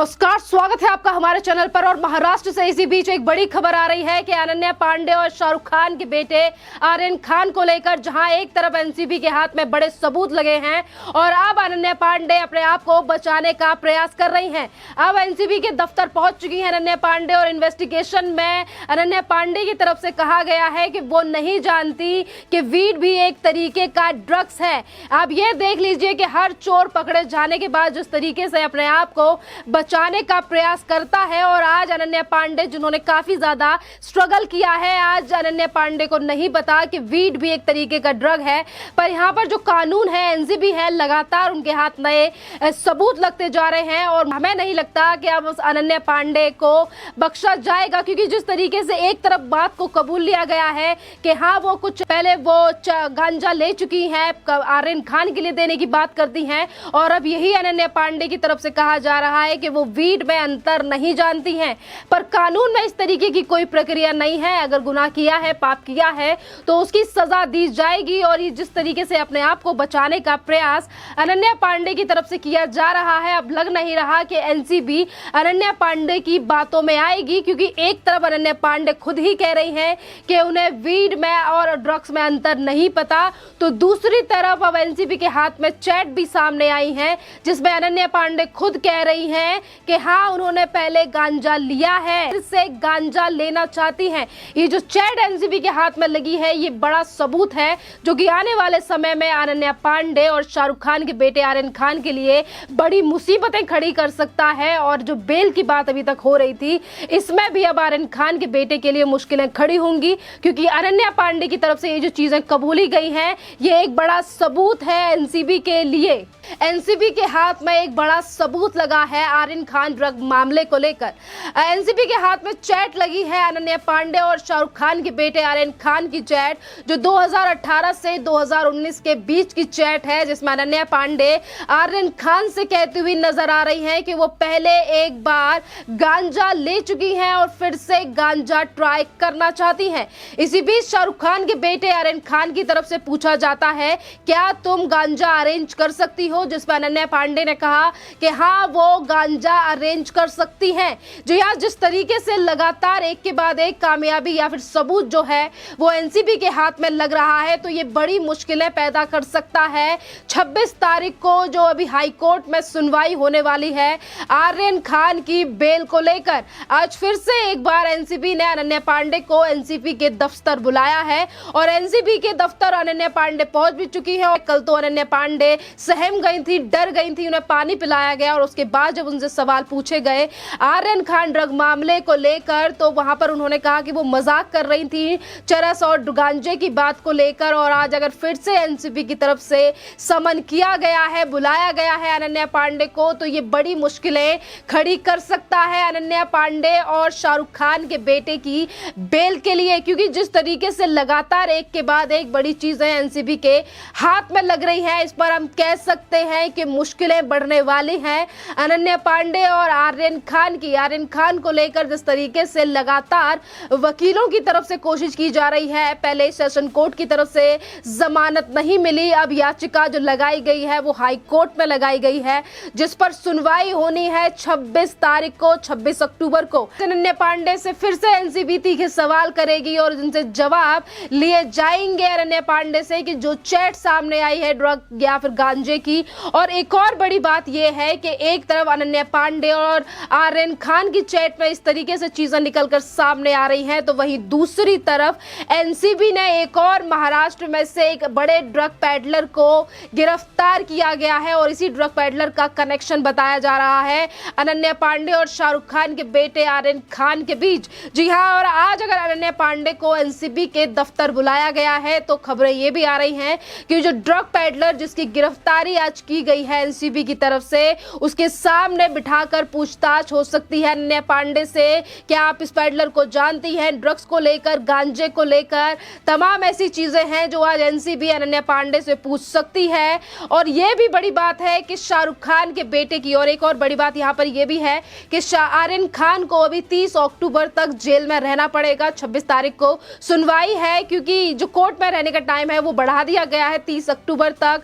नमस्कार, स्वागत है आपका हमारे चैनल पर। और महाराष्ट्र से इसी बीच एक बड़ी खबर आ रही है कि अनन्या पांडे और शाहरुख खान के बेटे आर्यन खान को लेकर जहां एक तरफ एनसीबी के हाथ में बड़े सबूत लगे हैं और अब अनन्या पांडे अपने आप को बचाने का प्रयास कर रही हैं। अब एनसीबी के दफ्तर पहुंच चुकी हैं अनन्या पांडे और इन्वेस्टिगेशन में अनन्या पांडे की तरफ से कहा गया है कि वो नहीं जानती कि वीड भी एक तरीके का ड्रग्स है। आप ये देख लीजिए कि हर चोर पकड़े जाने के बाद जिस तरीके से अपने आप को बचाने का प्रयास करता है, और आज अनन्या पांडे जिन्होंने काफी ज्यादा स्ट्रगल किया है, आज अनन्या पांडे को नहीं पता कि वीड भी एक तरीके का ड्रग है। पर यहाँ पर जो कानून है, एनसीबी है, लगातार उनके हाथ नए सबूत लगते जा रहे हैं और हमें नहीं लगता कि अब उस अनन्या पांडे को बख्शा जाएगा, क्योंकि जिस तरीके से एक तरफ बात को कबूल लिया गया है कि हाँ वो कुछ पहले वो गांजा ले चुकी हैं, आर्यन खान के लिए देने की बात करती हैं, और अब यही अनन्या पांडे की तरफ से कहा जा रहा है कि वो वीड में अंतर नहीं जानती हैं। पर कानून में इस तरीके की कोई प्रक्रिया नहीं है। अगर गुनाह किया है, पाप किया है, तो उसकी सजा दी जाएगी। और ये जिस तरीके से अपने आप को बचाने का प्रयास अनन्या पांडे की तरफ से किया जा रहा है, अब लग नहीं रहा कि एनसीबी अनन्या पांडे की बातों में आएगी, क्योंकि एक तरफ अनन्या पांडे खुद ही कह रही हैं कि उन्हें वीड में और ड्रग्स में अंतर नहीं पता, तो दूसरी तरफ अब एनसीबी के हाथ में चैट भी सामने आई है जिसमें अनन्या पांडे खुद कह रही हैं कि हाँ उन्होंने पहले गांजा लिया है, फिर से गांजा लेना चाहती हैं। ये जो चैट एनसीबी के हाथ में लगी है, ये बड़ा सबूत है जो कि आने वाले समय में अनन्या पांडे और शाहरुख खान के बेटे आर्यन खान के लिए बड़ी मुसीबतें खड़ी कर सकता है। और जो बेल की बात अभी तक हो रही थी, इसमें भी अब आर्यन खान के बेटे के लिए मुश्किलें खड़ी होंगी, क्योंकि अनन्या पांडे की तरफ से ये जो चीजें कबूली गई हैं, ये एक बड़ा सबूत है एनसीबी के लिए। एनसीबी के हाथ में एक बड़ा सबूत लगा है आर्यन खान ड्रग मामले को लेकर। एनसीबी के हाथ में चैट लगी है अनन्या पांडे और शाहरुख खान के बेटे आर्यन खान की चैट, जो 2018 से 2019 के बीच की चैट है, जिसमें अनन्या पांडे आर्यन खान से कहती हुई नजर आ रही हैं कि वो पहले एक बार गांजा ले चुकी हैं और फिर से गांजा ट्राई करना चाहती हैं। इसी बीच शाहरुख खान के बेटे आर्यन खान की तरफ से पूछा जाता है, क्या तुम गांजा अरेंज कर सकती हो, जिसमें अनन्या पांडे ने कहा कि हाँ वो गांजा अरेंज कर सकती हैं। जो यार जिस तरीके से लगातार एक के बाद एक कामयाबी या फिर सबूत जो है वो एनसीबी के हाथ में लग रहा है, तो ये बड़ी मुश्किलें पैदा कर सकता है। 26 तारीख को जो अभी हाई कोर्ट में सुनवाई होने वाली है आर्यन खान की बेल को लेकर, आज फिर से एक बार एनसीबी ने अनन्या पांडे को एनसीबी के दफ्तर बुलाया है और एनसीबी के दफ्तर अनन्या पांडे पहुंच भी चुकी है। और कल तो अनन्या पांडे सहम गई थी, डर गई थी, उन्हें पानी पिलाया गया और उसके बाद जब उनसे सवाल पूछे गए आर्यन खान ड्रग मामले को लेकर, तो वहां पर उन्होंने कहा कि वो मजाक कर रही थी चरस और गांजे की बात को लेकर। और आज अगर फिर से एनसीबी की तरफ से समन किया गया है, बुलाया गया है अनन्या पांडे को, तो ये बड़ी मुश्किलें खड़ी कर सकता है अनन्या पांडे और शाहरुख खान के बेटे की बेल के लिए, क्योंकि जिस तरीके से लगातार एक के बाद एक बड़ी चीजें एनसीबी के हाथ में लग रही है, इस पर हम कह सकते हैं कि मुश्किलें बढ़ने वाली हैं अनन्या पांडे और आर्यन खान की। आर्यन खान को लेकर जिस तरीके से लगातार वकीलों की तरफ से कोशिश की जा रही है, पहले सेशन कोर्ट की तरफ से जमानत नहीं मिली, अब याचिका जो लगाई गई है वो हाई कोर्ट में लगाई गई है, जिस पर सुनवाई होनी है 26 तारीख को, 26 अक्टूबर को। अनन्या पांडे से फिर से एनसीबी तीखे सवाल करेगी और जिनसे जवाब लिए जाएंगे अनन्या पांडे से कि जो चैट सामने आई है ड्रग या फिर गांजे की। और एक और बड़ी बात यह है कि एक तरफ अनन्या पांडे और आर्यन खान की चैट में इस तरीके से चीजें निकलकर सामने आ रही हैं, तो वहीं दूसरी तरफ एनसीबी ने एक और महाराष्ट्र में से एक बड़े ड्रग पैडलर को गिरफ्तार किया गया है और इसी ड्रग पैडलर का कनेक्शन बताया जा रहा है अनन्या पांडे और शाहरुख खान के बेटे आर्यन खान के बीच। जी हाँ, और आज अगर अनन्या पांडे को एनसीबी के दफ्तर बुलाया गया है, तो खबरें ये भी आ रही हैं कि जो ड्रग पैडलर जिसकी गिरफ्तारी आज की गई है एनसीबी की तरफ से, उसके सामने बिठाकर पूछताछ हो सकती है अनन्या पांडे से, क्या आप इस पैडलर को जानती हैं, ड्रग्स को लेकर, गांजे को लेकर, तमाम ऐसी चीजें हैं जो आज एनसीबी अनन्या पांडे से पूछ सकती है। और यह भी बड़ी बात है कि शाहरुख खान के बेटे की, और एक और बड़ी बात यहां पर यह भी है कि आर्यन खान को अभी 30 अक्टूबर तक जेल में रहना पड़ेगा। 26 तारीख को सुनवाई है, क्योंकि जो कोर्ट में रहने का टाइम है वो बढ़ा दिया गया है 30 अक्टूबर तक।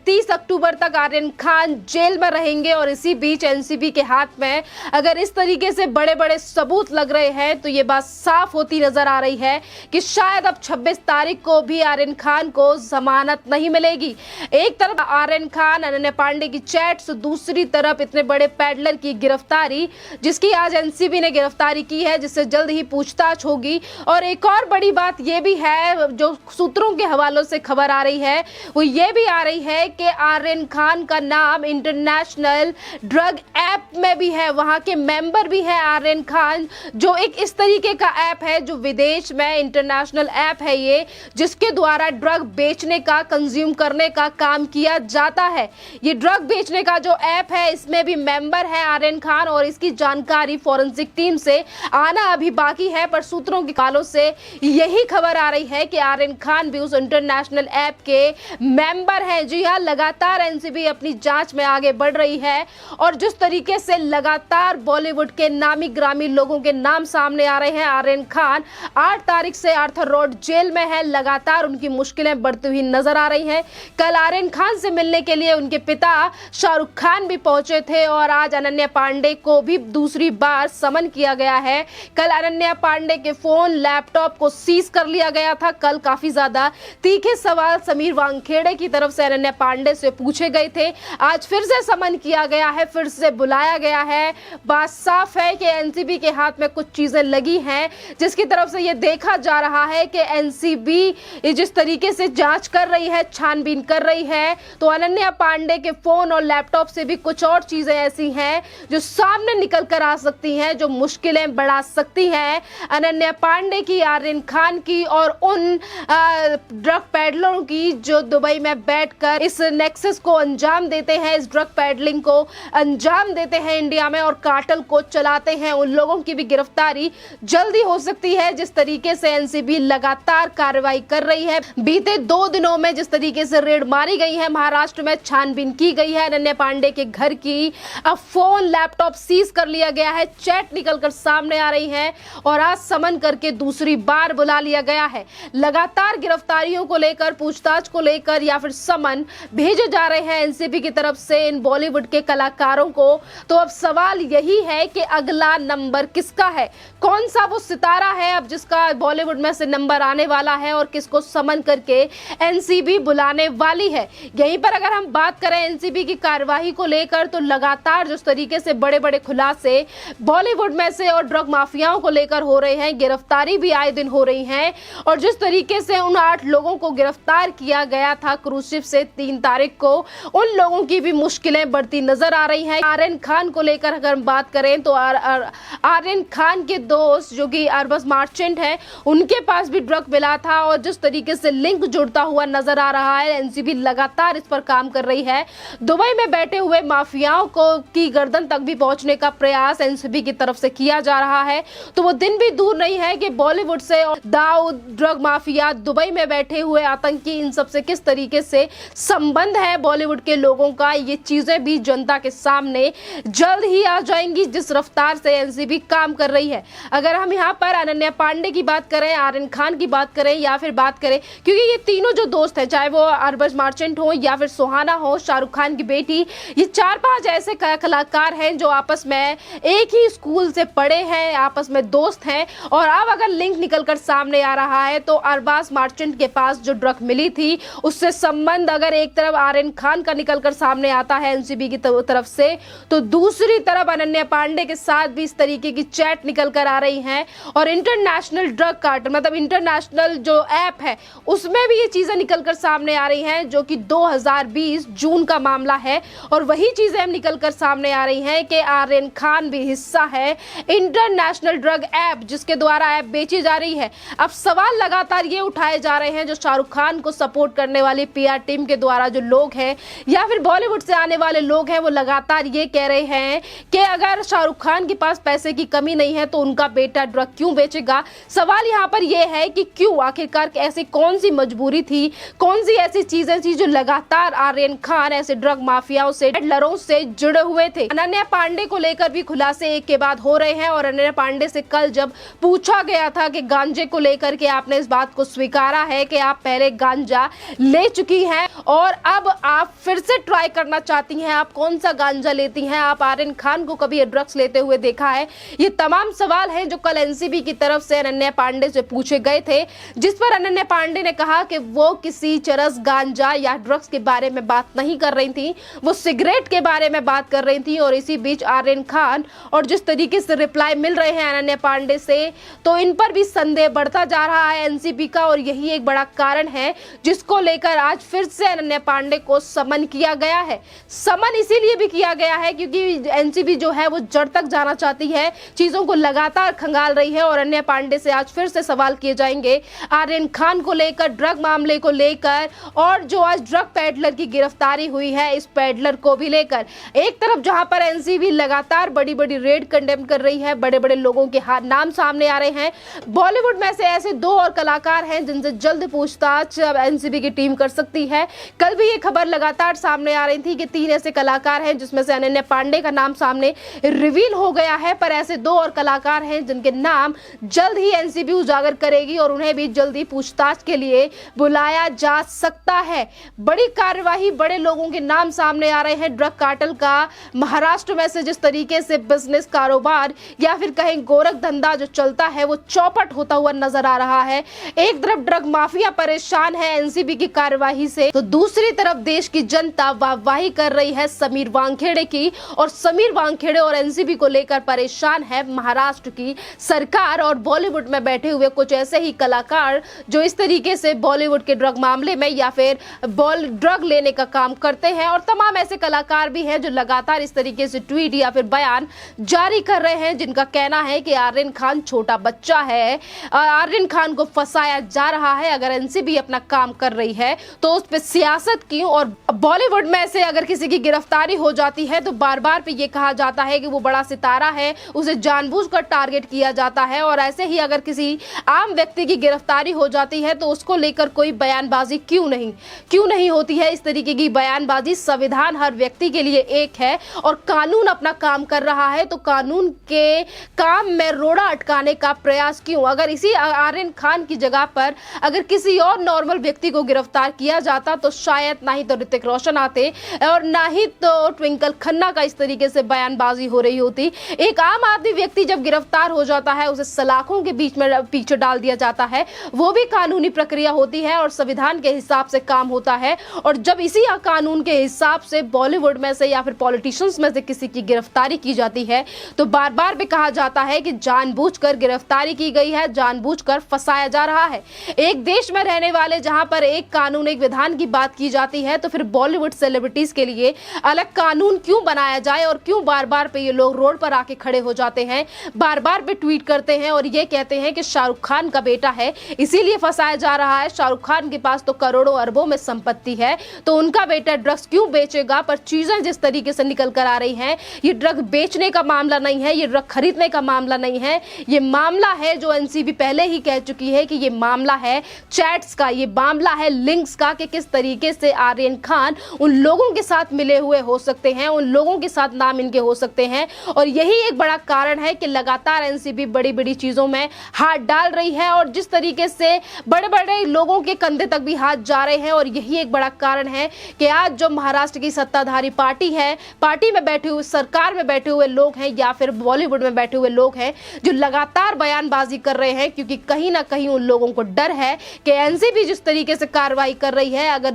30 अक्टूबर तक आर्यन खान जेल में रहेंगे। और इसी बीच एनसीबी के हाथ में अगर इस तरीके से बड़े बड़े सबूत लग रहे हैं तो ये बात साफ होती नजर आ रही है कि शायद अब 26 तारीख को भी आर्यन खान को जमानत नहीं मिलेगी। एक तरफ आर्यन खान, अनन्या पांडे की चैट्स, दूसरी तरफ इतने बड़े पैडलर की गिरफ्तारी, जिसकी आज एनसीबी ने गिरफ्तारी की है, जिससे जल्द ही पूछताछ होगी। और एक और बड़ी बात यह भी है, जो सूत्रों के हवालों से खबर आ रही है, वो ये भी आ रही है कि आर्यन खान का नाम इंटरनेशनल ड्रग ऐप में भी है, वहां के मेंबर भी है आर्यन खान, जो एक इस तरीके का ऐप है जो विदेश में इंटरनेशनल ऐप है ये, जिसके द्वारा ड्रग बेचने का, कंज्यूम करने का काम किया जाता है। ये ड्रग बेचने का जो ऐप है इसमें भी मेंबर है आर्यन खान, और इसकी जानकारी फॉरेंसिक टीम से आना अभी बाकी है, पर सूत्रों के कालों से यही खबर आ रही है कि आर्यन खान भी उस इंटरनेशनल ऐप के मेंबर हैं। जी हां, लगातार एनसीबी अपनी जांच में आगे बढ़ रही है, और जिस तरीके से लगातार बॉलीवुड के नामी ग्रामी लोगों के नाम सामने आ रहे हैं, आर्यन खान 8 तारीख से आर्थर रोड जेल में है, लगातार उनकी मुश्किलें बढ़ती हुई नजर आ रही हैं। कल आर्यन खान से मिलने के लिए उनके पिता शाहरुख खान भी पहुंचे थे, और आज अनन्या पांडे को भी दूसरी बार समन किया गया है। कल अनन्या पांडे के फोन, लैपटॉप को सीज कर लिया गया था। कल काफी ज्यादा तीखे सवाल समीर वानखेड़े की तरफ से अनन्या पांडे से पूछे गए थे। आज फिर से समन किया गया है, फिर से बुलाया गया है। बात साफ है कि एनसीबी के हाथ में कुछ चीजें लगी हैं, जिसकी तरफ से यह देखा जा रहा है कि एनसीबी जिस तरीके से जांच कर रही है, छानबीन कर रही है, तो अनन्या पांडे के फोन और लैपटॉप से भी कुछ और चीजें ऐसी हैं जो सामने निकल कर आ सकती हैं, जो मुश्किलें बढ़ा सकती हैं अनन्या पांडे की, आर्यन खान की, और उन ड्रग पैडलरों की जो दुबई में बैठकर इस नेक्सस को अंजाम देते हैं, इस ड्रग पैडलिंग को अंजाम देते हैं इंडिया में और कार्टेल को चलाते हैं। उन लोगों की भी गिरफ्तारी जल्दी हो सकती है, जिस तरीके से एनसीबी लगातार कार्रवाई कर रही है। बीते 2 दिनों में जिस तरीके से रेड मारी गई है, महाराष्ट्र में छानबीन की गई है अनन्या पांडे के घर की, अब फोन, लैपटॉप सीज कर लिया गया है, चैट निकलकर सामने आ रही है, और आज समन करके दूसरी बार बुला लिया गया है। लगातार गिरफ्तारियों को लेकर, पूछताछ को लेकर या फिर समन भेजे जा रहे हैं एनसीबी की तरफ से इन बॉलीवुड के कलाकारों को। तो अब सवाल यही है कि अगला नंबर किसका है, कौन सा वो सितारा है अब जिसका बॉलीवुड में से नंबर आने वाला है, और किसको समन करके एनसीबी बुलाने वाली है। यहीं पर अगर हम बात करें एनसीबी की कार्यवाही को लेकर, तो लगातार जिस तरीके से बड़े बड़े खुलासे बॉलीवुड में से और ड्रग माफियाओं को लेकर हो रहे हैं, गिरफ्तारी भी आए दिन हो रही है, और जिस तरीके से उन 8 लोगों को गिरफ्तार किया गया था क्रूज शिप से 3 तारीख को, उन लोगों की भी मुश्किलें बढ़ती नजर आ रही हैं। आर्यन खान को लेकर अगर हम बात करें तो आर्यन खान के दोस्त जो कि अरबाज मर्चेंट हैं, उनके पास भी ड्रग मिला था, और जिस तरीके से लिंक जुड़ता हुआ नजर आ रहा है, एनसीबी लगातार इस पर काम कर रही है। दुबई में बैठे हुए माफियाओं को की गर्दन तक भी पहुंचने का प्रयास एनसीबी की तरफ से किया जा रहा है। तो वो दिन भी दूर नहीं है कि बॉलीवुड से और दाऊद, ड्रग माफिया, दुबई में बैठे हुए आतंकी, इन सब से किस तरीके से संबंध है बॉलीवुड के लोगों का, ये चीजें भी जनता के सामने जल्द ही आ जाएंगी, जिस रफ्तार से एनसीबी काम कर रही है। अगर हम यहाँ पर अनन्या पांडे की बात करें, आर्यन खान की बात करें, या फिर बात करें, क्योंकि ये तीनों जो दोस्त हैं, चाहे वो अरबाज मर्चेंट हो या फिर सुहाना हो, शाहरुख खान की बेटी, ये 4-5 ऐसे कलाकार हैं जो आपस में एक ही स्कूल से पढ़े हैं, आपस में दोस्त हैं। और अब अगर लिंक निकलकर सामने आ रहा है तो अरबाज मर्चेंट के पास जो ड्रग मिली थी उससे संबंध अगर एक तरफ आर्यन खान का निकलकर सामने आता है एनसीबी की तरफ से, तो दूसरी तरफ अनन्या पांडे के साथ भी इस तरीके की चैट निकल कर आ रही हैं। और इंटरनेशनल ड्रग कार्टेल, मतलब इंटरनेशनल जो ऐप है, उसमें भी ये चीजें निकलकर सामने आ रही हैं, जो कि 2020 जून का मामला है। और वही चीजें हम निकलकर सामने आ रही हैं कि आर्यन खान भी हिस्सा है इंटरनेशनल ड्रग ऐप, जिसके द्वारा ऐप बेची जा रही है। अब सवाल लगातार ये उठाए जा रहे हैं, जो शाहरुख खान को सपोर्ट करने वाली पीआर टीम के द्वारा जो लोग हैं या फिर बॉलीवुड से आने वाले लोग हैं, वो लगातार ये कह रहे हैं कि अगर शाहरुख खान के पास पैसे की कमी नहीं है तो उनका बेटा ड्रग क्यों बेचेगा। सवाल यहाँ पर यह है कि क्यों, आखिरकार ऐसी कौन सी मजबूरी थी, कौन सी ऐसी चीजें थी जो लगातार आर्यन खान ऐसे ड्रग माफियाओं से, पेडलरों से जुड़े हुए थे। अनन्या पांडे को लेकर भी खुलासे एक के बाद हो रहे हैं। और अनन्या पांडे से कल जब पूछा गया था कि गांजे को लेकर के आपने इस बात को स्वीकारा है कि आप पहले गांजा ले चुकी हैं और अब अब आप फिर से ट्राई करना चाहती हैं, आप कौन सा गांजा लेती हैं, आप आर्यन खान को कभी ड्रग्स लेते हुए देखा है? ये तमाम सवाल हैं जो कल एनसीबी की तरफ से अनन्या पांडे से पूछे गए थे, जिस पर अनन्या पांडे ने कहा कि वो किसी चरस, गांजा या ड्रग्स के बारे में बात नहीं कर रही थी, वो सिगरेट के बारे में बात कर रही थी। और इसी बीच आर्यन खान और जिस तरीके से रिप्लाई मिल रहे हैं अनन्या पांडे से, तो इन पर भी संदेह बढ़ता जा रहा है एनसीबी का। और यही एक बड़ा कारण है जिसको लेकर आज फिर से अनन्या पांडे को समन किया गया है। समन इसीलिए भी किया गया है क्योंकि एनसीबी जो है वो जड़ तक जाना चाहती है, चीजों को लगातार खंगाल रही है। और अनन्या पांडे से आज फिर से सवाल किए जाएंगे आर्यन खान को लेकर, ड्रग मामले को लेकर, और जो आज ड्रग पेडलर की गिरफ्तारी हुई है इस पेडलर को भी लेकर। एक तरफ जहां पर एनसीबी लगातार बड़ी बड़ी रेड कंडेम कर रही है, बड़े बड़े लोगों के नाम सामने आ रहे हैं। बॉलीवुड में से ऐसे 2 और कलाकार हैं जिनसे जल्द पूछताछ एनसीबी की टीम कर सकती है। कल भी ये खबर लगातार सामने आ रही थी कि 3 ऐसे कलाकार हैं जिसमें से अनन्या पांडे का नाम सामने रिवील हो गया है, पर ऐसे 2 और कलाकार हैं जिनके नाम जल्द ही एनसीबी उजागर करेगी और उन्हें भी जल्दी पूछताछ के लिए बुलाया जा सकता है। बड़ी कार्यवाही, बड़े लोगों के नाम सामने आ रहे हैं। ड्रग कार्टेल का महाराष्ट्र में से जिस तरीके से बिजनेस, कारोबार या फिर कहें गोरख धंधा जो चलता है वो चौपट होता हुआ नजर आ रहा है। एक तरफ ड्रग माफिया परेशान है एनसीबी की कार्यवाही से, तो दूसरी तरफ देश की जनता वाहवाही कर रही है समीर वानखेड़े की, और समीर वानखेड़े और एनसीबी को लेकर परेशान है महाराष्ट्र की सरकार और बॉलीवुड में बैठे हुए कुछ ऐसे ही कलाकार जो इस तरीके से बॉलीवुड के ड्रग मामले में या फिर ड्रग लेने का काम करते हैं। और तमाम ऐसे कलाकार भी हैं जो लगातार इस तरीके से ट्वीट या फिर बयान जारी कर रहे हैं जिनका कहना है कि आर्यन खान छोटा बच्चा है, आर्यन खान को फंसाया जा रहा है। अगर एनसीबी अपना काम कर रही है तो उस पर सियासत क्यों? और बॉलीवुड में से अगर किसी की गिरफ्तारी हो जाती है तो बार बार पे ये कहा जाता है कि वो बड़ा सितारा है, उसे जानबूझकर टारगेट किया जाता है। और ऐसे ही अगर किसी आम व्यक्ति की गिरफ्तारी हो जाती है तो उसको लेकर कोई बयानबाजी क्यों नहीं होती है? इस तरीके की बयानबाजी, संविधान हर व्यक्ति के लिए एक है और कानून अपना काम कर रहा है, तो कानून के काम में रोड़ा अटकाने का प्रयास क्यों? अगर इसी आर्यन खान की जगह पर अगर किसी और नॉर्मल व्यक्ति को गिरफ्तार किया जाता तो शायद ना ही तो ऋतिक रोशन आते और ना ही तो ट्विंकल खन्ना का इस तरीके से बयानबाजी हो रही होती। एक आम आदमी व्यक्ति जब गिरफ्तार हो जाता है उसे सलाखों के बीच में पीछे डाल दिया जाता है, वो भी कानूनी प्रक्रिया होती है और संविधान के हिसाब से काम होता है। और जब इसी कानून के हिसाब से बॉलीवुड में से या फिर पॉलिटिशियंस में से किसी की गिरफ्तारी की जाती है तो बार बार भी कहा जाता है कि जानबूझकर गिरफ्तारी की गई है, जानबूझकर फंसाया जा रहा है। एक देश में रहने वाले जहां पर एक कानून, एक विधान की बात की जाती है तो फिर बॉलीवुड सेलिब्रिटीज के लिए अलग कानून क्यों बनाया जाए? और क्यों बार बार पे ये लोग रोड पर आके खड़े हो जाते हैं, बार बार पे ट्वीट करते हैं और ये कहते हैं कि शाहरुख खान का बेटा है इसीलिए फंसाया जा रहा है। शाहरुख खान के पास तो करोड़ों अरबों में संपत्ति है, तो उनका बेटा ड्रग्स क्यों बेचेगा? पर चीजें जिस तरीके से निकल कर आ रही हैं, ये ड्रग बेचने का मामला नहीं है, ये ड्रग खरीदने का मामला नहीं है, ये मामला है जो एनसीबी पहले ही कह चुकी है कि ये मामला है चैट्स का, ये मामला है लिंक्स का, कि किस तरीके से आर्यन खान उन लोगों के साथ मिले हुए हो सकते हैं, उन लोगों के साथ नाम इनके हो सकते हैं। और यही एक बड़ा कारण है कि लगातार एनसीबी बड़ी बड़ी चीजों में हाथ डाल रही है और जिस तरीके से बड़े बड़े लोगों के कंधे तक भी हाथ जा रहे हैं। और यही एक बड़ा कारण है कि आज जो महाराष्ट्र की सत्ताधारी पार्टी है, पार्टी में बैठे हुए, सरकार में बैठे हुए लोग हैं या फिर बॉलीवुड में बैठे हुए लोग हैं जो लगातार बयानबाजी कर रहे हैं, क्योंकि कहीं ना कहीं उन लोगों को डर है कि एनसीबी जिस तरीके से कार्रवाई कर रही है, अगर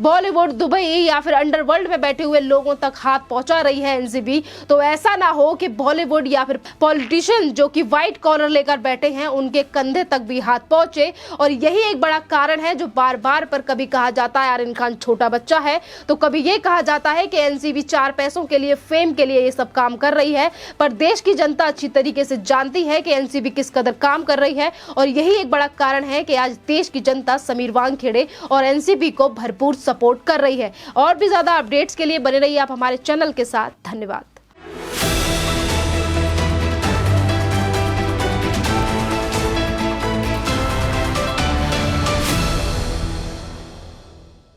बॉलीवुड दुबई या फिर अंडरवर्ल्ड में बैठे हुए लोगों तक हाथ पहुंचा रही है एनसीबी, तो ऐसा ना हो कि बॉलीवुड या फिर पॉलिटिशियन जो कि व्हाइट कॉलर लेकर बैठे हैं उनके कंधे तक भी हाथ पहुंचे। और यही एक बड़ा कारण है जो बार बार पर कभी कहा जाता है आर्यन खान छोटा बच्चा है, तो कभी ये कहा जाता है कि एनसीबी 4 पैसों के लिए, फेम के लिए ये सब काम कर रही है। पर देश की जनता अच्छी तरीके से जानती है कि एनसीबी किस कदर काम कर रही है और यही एक बड़ा कारण है कि आज देश की जनता समीर वानखेड़े और एनसीबी को भरपूर सपोर्ट कर रही है। और भी ज्यादा अपडेट्स के लिए बने रहिए आप हमारे चैनल के साथ। धन्यवाद।